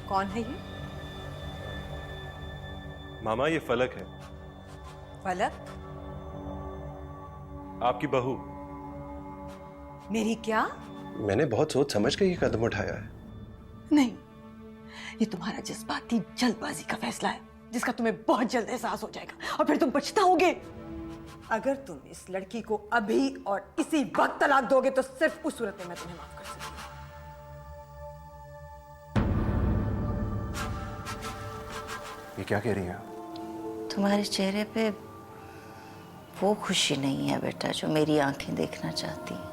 कौन है ये? मामा ये फलक है, फलक? आपकी बहू। मेरी क्या? मैंने बहुत सोच समझ के ये कदम उठाया है। नहीं, ये तुम्हारा जज्बाती जल्दबाजी का फैसला है जिसका तुम्हें बहुत जल्द एहसास हो जाएगा और फिर तुम पछताओगे। अगर तुम इस लड़की को अभी और इसी वक्त तलाक दोगे तो सिर्फ उस सूरत में मैं तुम्हें माफ कर सकती हूँ। ये क्या कह रही हैं? तुम्हारे चेहरे पे वो खुशी नहीं है बेटा जो मेरी आंखें देखना चाहती हैं।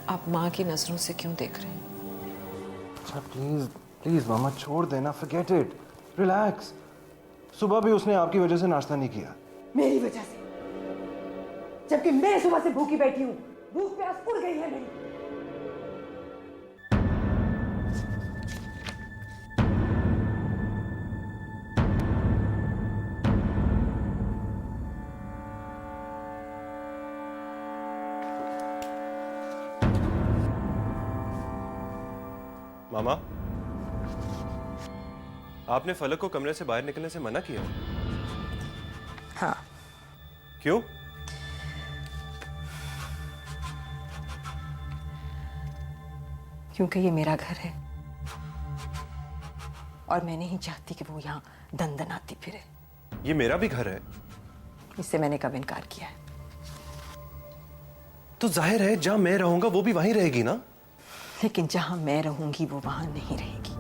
आप माँ की नजरों से क्यों देख रहे हैं? अच्छा प्लीज प्लीज मामा छोड़ देना, फॉरगेट इट, रिलैक्स। सुबह भी उसने आपकी वजह से नाश्ता नहीं किया। मेरी वजह से? जबकि मैं सुबह से भूखी बैठी हूँ, भूख प्यास उड़ गई है मेरी। मामा, आपने फलक को कमरे से बाहर निकलने से मना किया? हाँ। क्यों? क्योंकि ये मेरा घर है और मैं नहीं चाहती कि वो यहाँ दंदनाती फिरे। ये मेरा भी घर है। इससे मैंने कब इनकार किया है? तो जाहिर है जहां मैं रहूंगा वो भी वहीं रहेगी ना। लेकिन जहां मैं रहूंगी वो वहां नहीं रहेगी।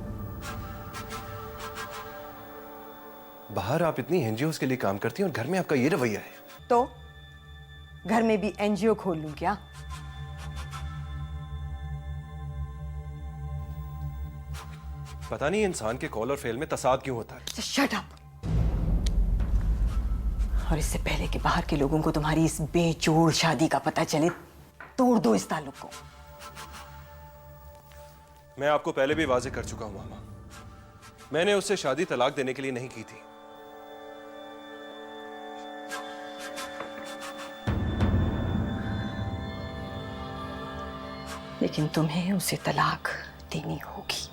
बाहर आप इतनी एनजीओ के लिए काम करती हैं और घर में आपका ये रवैया है। तो घर में भी एनजीओ खोल लूं क्या? पता नहीं इंसान के कॉल और फेल में तसाद क्यों होता है। Shut up. और इससे पहले कि बाहर के लोगों को तुम्हारी इस बेजोड़ शादी का पता चले, तोड़ दो इस ताल्लुक को। मैं आपको पहले भी वाजे कर चुका हूं मामा, मैंने उससे शादी तलाक देने के लिए नहीं की थी। लेकिन तुम्हें उसे तलाक देनी होगी।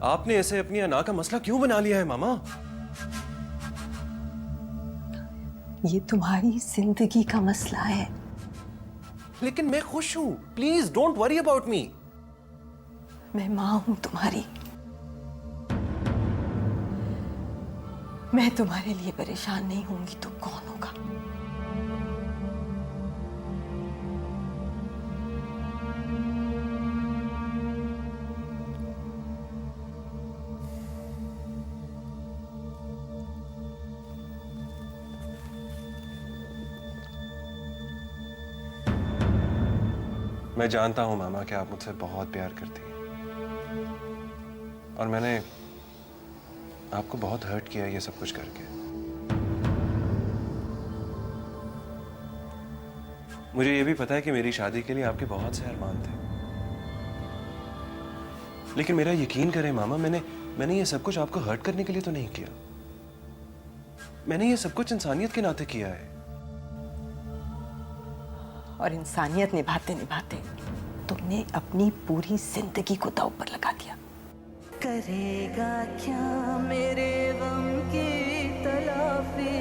आपने ऐसे अपनी अना का मसला क्यों बना लिया है मामा? ये तुम्हारी जिंदगी का मसला है। लेकिन मैं खुश हूं, please don't worry about me. मैं मां हूं तुम्हारी। मैं तुम्हारे लिए परेशान नहीं होंगी तो कौन होगा? मैं जानता हूं मामा कि आप मुझसे बहुत प्यार करती हैं और मैंने आपको बहुत हर्ट किया ये सब कुछ करके। मुझे ये भी पता है कि मेरी शादी के लिए आपके बहुत से अरमान थे, लेकिन मेरा यकीन करें मामा, मैंने ये सब कुछ आपको हर्ट करने के लिए तो नहीं किया। मैंने ये सब कुछ इंसानियत के नाते किया है। और इंसानियत निभाते निभाते तुमने अपनी पूरी जिंदगी को दांव पर लगा दिया। करेगा क्या मेरे गम की तलाफी,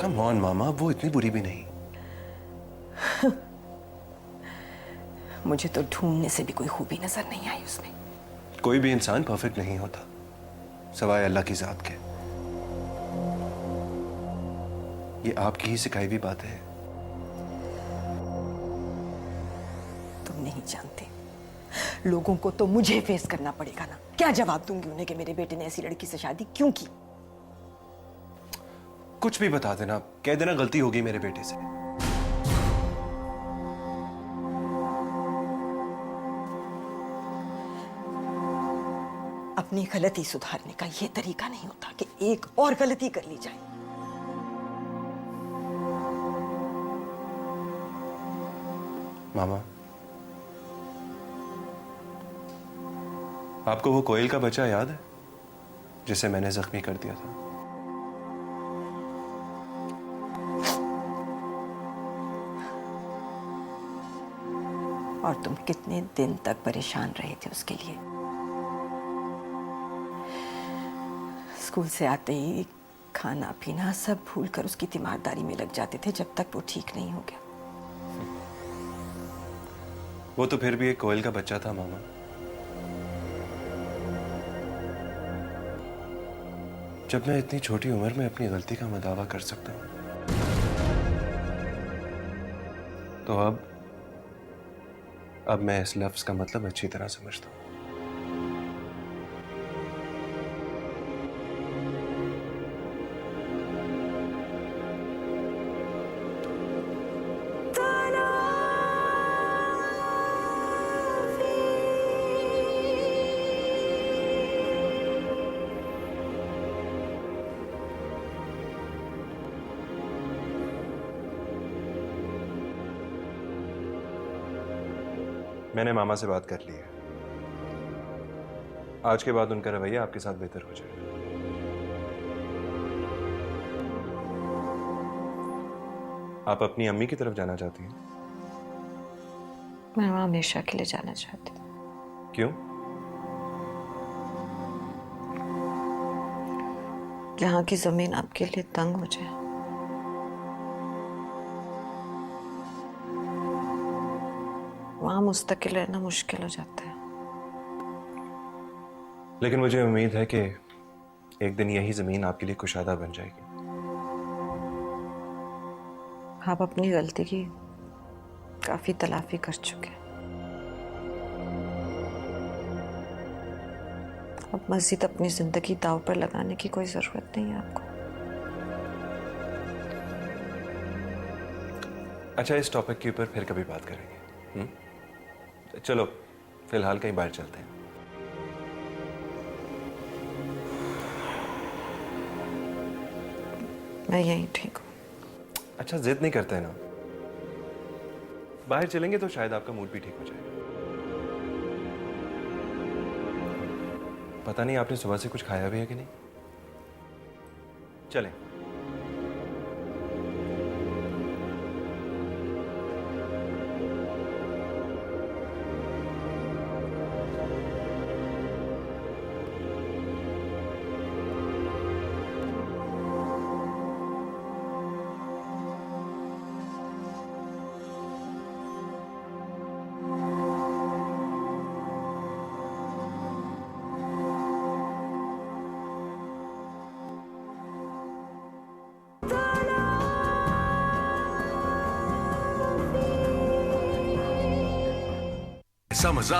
कम ऑन मामा, वो इतनी बुरी भी नहीं। मुझे तो ढूंढने से भी कोई खूबी नजर नहीं आई उसमें। कोई भी इंसान परफेक्ट नहीं होता सवाए अल्लाह की जात के। ये आपकी ही सिखाई हुई बातें हैं। तुम नहीं जानते, लोगों को तो मुझे फेस करना पड़ेगा ना। क्या जवाब दूंगी उन्हें कि मेरे बेटे ने ऐसी लड़की से शादी क्यों की? कुछ भी बता देना, कह देना गलती होगी मेरे बेटे से। अपनी गलती सुधारने का यह तरीका नहीं होता कि एक और गलती कर ली जाए। मामा, आपको वो कोयल का बच्चा याद है जिसे मैंने जख्मी कर दिया था? और तुम कितने दिन तक परेशान रहे थे उसके लिए। स्कूल से आते ही खाना पीना सब भूलकर उसकी तीमारदारी में लग जाते थे जब तक वो ठीक नहीं हो गया। वो तो फिर भी एक कोयल का बच्चा था मामा। जब मैं इतनी छोटी उम्र में अपनी गलती का मदावा कर सकता हूं, तो अब मैं इस लफ्ज का मतलब अच्छी तरह समझता हूं। मैंने मामा से बात कर ली है। आज के बाद उनका रवैया आपके साथ बेहतर हो जाएगा। आप अपनी अम्मी की तरफ जाना चाहती हैं? मैं वहां हमेशा के लिए जाना चाहती हूँ। क्यों? जहाँ की जमीन आपके लिए तंग हो जाए। वहां मुस्तकिल रहना मुश्किल हो जाता है। लेकिन मुझे उम्मीद है कि एक दिन यही जमीन आपके लिए कुशादा बन जाएगी। आप अपनी गलती की काफी तलाफी कर चुके हैं। अब मजीद अपनी जिंदगी दांव पर लगाने की कोई जरूरत नहीं है आपको। अच्छा, इस टॉपिक के ऊपर फिर कभी बात करेंगे। चलो फिलहाल कहीं बाहर चलते हैं। मैं यहीं ठीक हूँ। अच्छा, जिद नहीं करते ना। बाहर चलेंगे तो शायद आपका मूड भी ठीक हो जाएगा। पता नहीं आपने सुबह से कुछ खाया भी है कि नहीं। चलें। ऐसा मजा